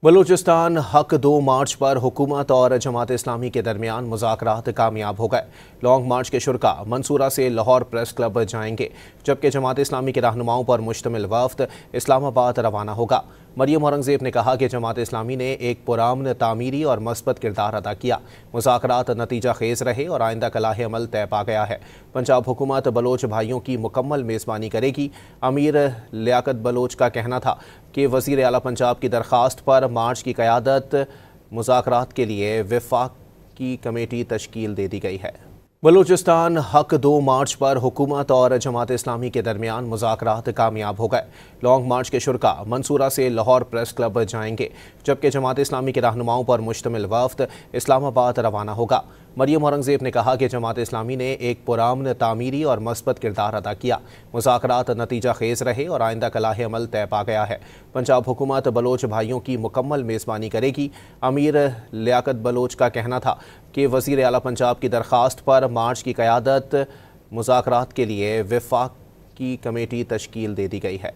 بلوچستان حق 2 مارچ پر حکومت اور جماعت اسلامی کے درمیان مذاکرات کامیاب ہو گئے۔ لانگ مارچ کے شرکا منصورہ سے لاہور پریس کلب جائیں گے، جبکہ جماعت اسلامی کے رہنماؤں پر مشتمل وفد اسلام آباد روانہ ہوگا۔ مریم اورنگزیب نے کہا کہ جماعت اسلامی نے ایک پرامن تعمیری اور مثبت کردار ادا کیا، مذاکرات نتیجہ خیز رہے اور آئندہ کلاه عمل طے پا گیا ہے۔ پنجاب حکومت بلوچ بھائیوں کی مکمل میزبانی کرے گی۔ امیر لیاقت بلوچ کا کہنا تھا کہ وزیر اعلیٰ پنجاب کی درخواست پر مارچ کی قیادت مذاکرات کے لیے وفاق کی کمیٹی تشکیل دے دی گئی ہے۔ بلوچستان حق 2 مارچ پر حکومت اور جماعت اسلامی کے درمیان مذاکرات کامیاب ہو گئے۔ لانگ مارچ کے شرکا منصورہ سے لاہور پریس کلب جائیں گے، جبکہ جماعت اسلامی کے رہنماؤں پر مشتمل وفد اسلام آباد روانہ ہوگا۔ مریم اورنگزیب نے کہا کہ جماعت اسلامی نے ایک پرامن تعمیری اور مثبت کردار ادا کیا، مذاکرات نتیجہ خیز رہے اور آئندہ کلاه عمل طے پا گیا ہے۔ پنجاب حکومت بلوچ بھائیوں کی مکمل میزبانی کرے گی۔ امیر لیاقت بلوچ کا کہنا تھا کہ وزیر اعلیٰ پنجاب کی درخواست پر مارچ کی قیادت مذاکرات کے لیے وفاق کی کمیٹی تشکیل دے دی گئی ہے۔